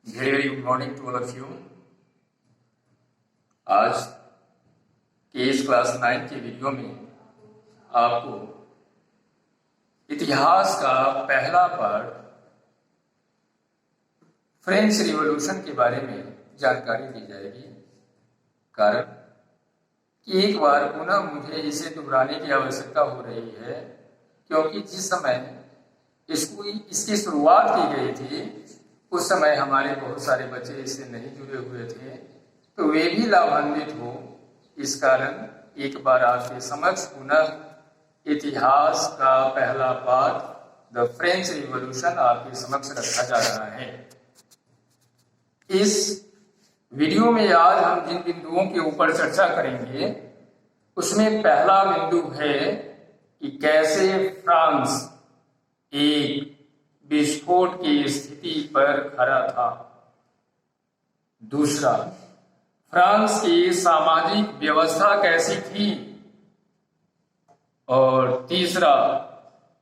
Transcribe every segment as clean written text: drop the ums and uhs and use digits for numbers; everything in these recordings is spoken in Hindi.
Very good morning to all of you. आज के इस क्लास 9 के वीडियो में आपको इतिहास का पहला पार्ट फ्रेंच रिवॉल्यूशन के बारे में जानकारी दी जाएगी। कारण कि एक बार पुनः मुझे इसे दोहराने की आवश्यकता हो रही है, क्योंकि जिस समय इसकी शुरुआत की गई थी उस समय हमारे बहुत सारे बच्चे इससे नहीं जुड़े हुए थे, तो वे भी लाभान्वित हो। इस कारण एक बार आपके समक्ष पुनः इतिहास का पहला पार्ट द फ्रेंच रिवॉल्यूशन आपके समक्ष रखा जा रहा है। इस वीडियो में आज हम जिन बिंदुओं के ऊपर चर्चा करेंगे उसमें पहला बिंदु है कि कैसे फ्रांस एक विस्फोट की स्थिति पर खड़ा था। दूसरा, फ्रांस की सामाजिक व्यवस्था कैसी थी। और तीसरा,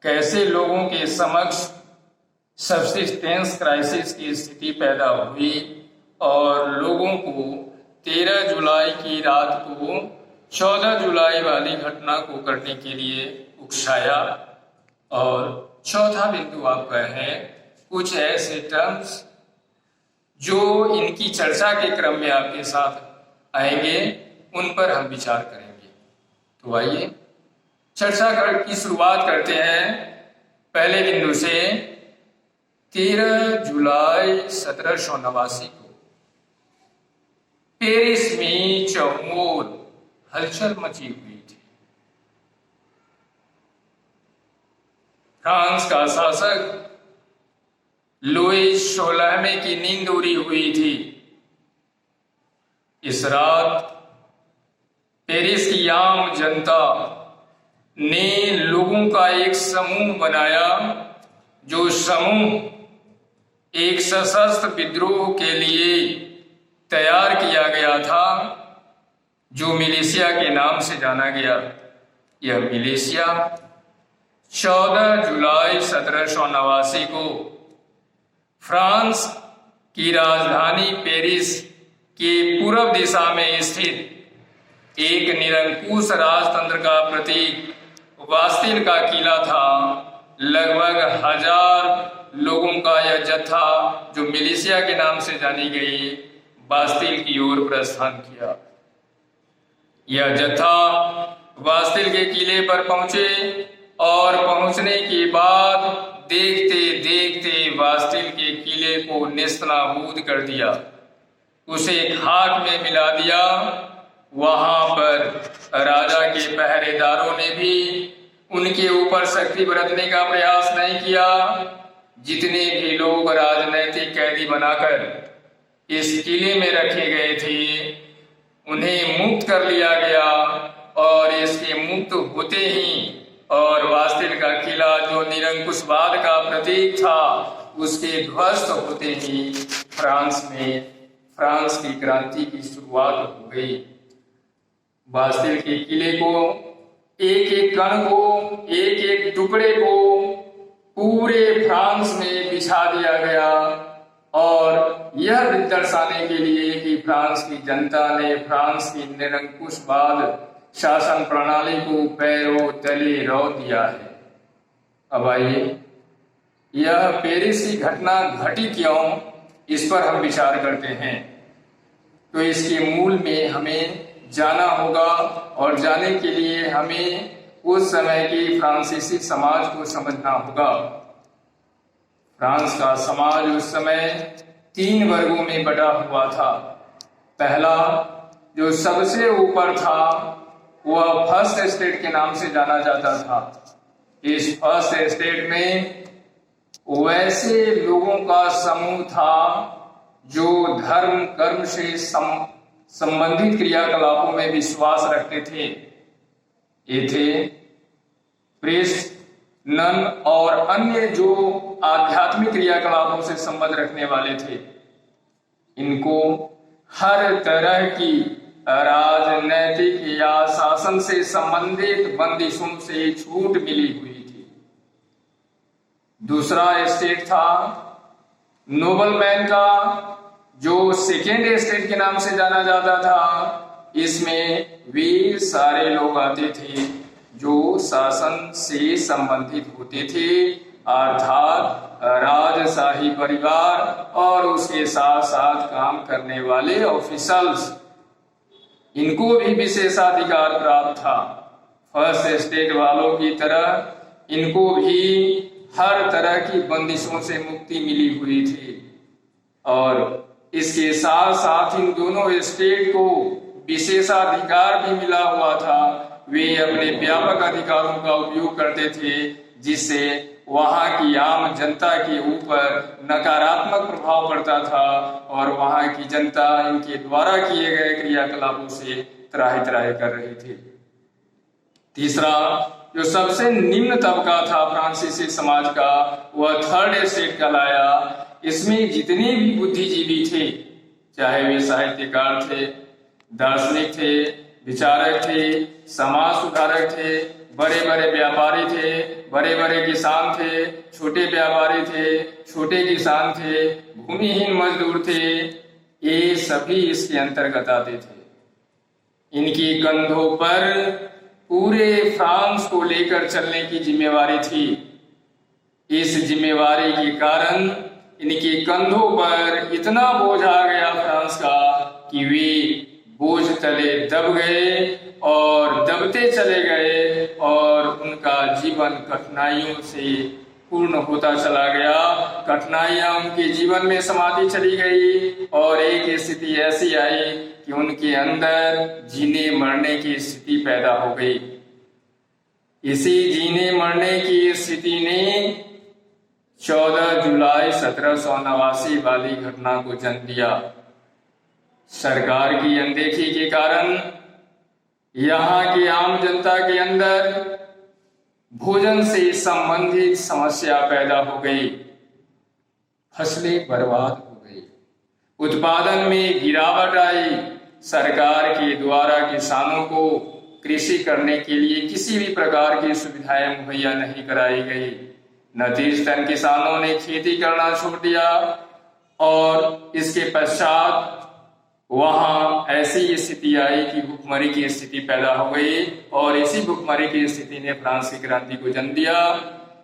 कैसे लोगों के समक्ष सब्सिस्टेंस क्राइसिस की स्थिति पैदा हुई और लोगों को 13 जुलाई की रात को 14 जुलाई वाली घटना को करने के लिए उकसाया। और चौथा बिंदु आपका है कुछ ऐसे टर्म्स जो इनकी चर्चा के क्रम में आपके साथ आएंगे, उन पर हम विचार करेंगे। तो आइए चर्चा की शुरुआत करते हैं पहले बिंदु से। 13 जुलाई 1789 को पेरिस में चहुओर हलचल मची हुई थी। फ्रांस का शासक लुईस 16वें की नींद उड़ी हुई थी। इस रात पेरिस की आम जनता ने लोगों का एक समूह बनाया, जो समूह एक सशस्त्र विद्रोह के लिए तैयार किया गया था, जो मिलिशिया के नाम से जाना गया। यह मिलिशिया 14 जुलाई 1789 को फ्रांस की राजधानी पेरिस के पूर्व दिशा में स्थित एक निरंकुश राजतंत्र का प्रतीक बास्तिल का किला था। लगभग 1000 लोगों का यह जत्था, जो मिलिशिया के नाम से जानी गई, बास्तिल की ओर प्रस्थान किया। यह जत्था बास्तिल के किले पर पहुंचे और पहुंचने के बाद देखते देखते बास्तिल के किले को नेस्तनाबूद कर दिया, उसे खाक में मिला दिया। वहां पर राजा के पहरेदारों ने भी उनके ऊपर शक्ति बरतने का प्रयास नहीं किया। जितने भी लोग राजनैतिक कैदी बनाकर इस किले में रखे गए थे उन्हें मुक्त कर लिया गया, और इसके मुक्त होते ही और बास्तिल का किला, जो निरंकुशवाद का प्रतीक था, उसके ध्वस्त होते ही फ्रांस की क्रांति की शुरुआत हो गई। बास्तिल के किले को, एक एक कण को, एक एक टुकड़े को पूरे फ्रांस में बिछा दिया गया, और यह दर्शाने के लिए कि फ्रांस की जनता ने फ्रांस की निरंकुशवाद शासन प्रणाली को पैरों तले रौ दिया है। अब आइए यह पेरिस की घटना घटी क्यों, इस पर हम विचार करते हैं। तो इसके मूल में हमें जाना होगा, और जाने के लिए हमें उस समय की फ्रांसीसी समाज को समझना होगा। फ्रांस का समाज उस समय 3 वर्गों में बटा हुआ था। पहला, जो सबसे ऊपर था, वह फर्स्ट एस्टेट के नाम से जाना जाता था। इस फर्स्ट एस्टेट में वैसे लोगों का समूह था जो धर्म कर्म से संबंधित क्रियाकलापों में विश्वास रखते थे। ये थे प्रीस्ट, नन और अन्य जो आध्यात्मिक क्रियाकलापों से संबंध रखने वाले थे। इनको हर तरह की राजनैतिक या शासन से संबंधित बंदिशों से छूट मिली हुई थी। दूसरा स्टेट था नोबलमैन का जो सेकेंड एस्टेट के नाम से जाना जाता था, इसमें वे सारे लोग आते थे जो शासन से संबंधित होते थे, अर्थात राजशाही परिवार और उसके साथ साथ काम करने वाले ऑफिसर्स, इनको भी विशेषाधिकार प्राप्त था। फर्स्ट एस्टेट वालों की तरह इनको भी हर तरह की बंदिशों से मुक्ति मिली हुई थी और इसके साथ साथ इन दोनों एस्टेट को विशेषाधिकार भी मिला हुआ था। वे अपने व्यापक अधिकारों का उपयोग करते थे जिससे वहां की आम जनता के ऊपर नकारात्मक प्रभाव पड़ता था और वहां की जनता इनके द्वारा किए गए क्रियाकलापों से त्राहि त्राहि कर रही थी। तीसरा, जो सबसे निम्न तबका था फ्रांसीसी समाज का, वह थर्ड एस्टेट कहलाया। इसमें जितने भी बुद्धिजीवी थे, चाहे वे साहित्यकार थे, दार्शनिक थे, विचारक थे, समाज सुधारक थे, बड़े बड़े व्यापारी थे, बड़े बड़े किसान थे, छोटे व्यापारी थे, छोटे किसान थे, भूमिहीन मजदूर थे, ये सभी इसके अंतर्गत आते थे। इनके कंधों पर पूरे फ्रांस को लेकर चलने की जिम्मेवारी थी। इस जिम्मेवारी के कारण इनके कंधों पर इतना बोझ आ गया फ्रांस का कि वे बोझ तले दब गए और दबते चले गए और उनका जीवन कठिनाइयों से पूर्ण होता चला गया। कठिनाइयां उनके जीवन में समाती चली गई और एक स्थिति ऐसी आई कि उनके अंदर जीने मरने की स्थिति पैदा हो गई। इसी जीने मरने की स्थिति ने 14 जुलाई 1789 वाली घटना को जन्म दिया। सरकार की अनदेखी के कारण यहाँ की आम जनता के अंदर भोजन से संबंधित समस्या पैदा हो गई, फसलें बर्बाद हो गई, उत्पादन में गिरावट आई। सरकार के द्वारा किसानों को कृषि करने के लिए किसी भी प्रकार की सुविधाएं मुहैया नहीं कराई गई। नतीजतन किसानों ने खेती करना छोड़ दिया और इसके पश्चात वहां ऐसी स्थिति आई कि भुखमरी की स्थिति पैदा हो गई और इसी भुखमरी की स्थिति ने फ्रांस की क्रांति को जन्म दिया।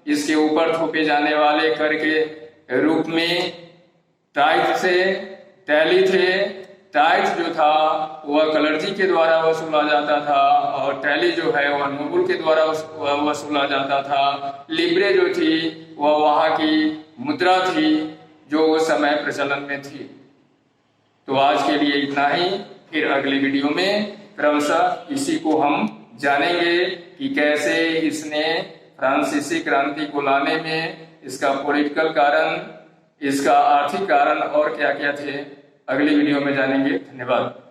इसके ऊपर थोपे जाने वाले कर के रूप में टैक्स से टैली थे। टैक्स जो था वह क्लर्जी के द्वारा वसूला जाता था और टैली जो है वह नोबल के द्वारा वसूला जाता था। लिब्रे जो थी वह वहां की मुद्रा थी जो उस समय प्रचलन में थी। तो आज के लिए इतना ही, फिर अगली वीडियो में क्रमशः इसी को हम जानेंगे कि कैसे इसने फ्रांसीसी क्रांति को लाने में इसका पॉलिटिकल कारण, इसका आर्थिक कारण और क्या क्या थे। अगली वीडियो में जानेंगे। धन्यवाद।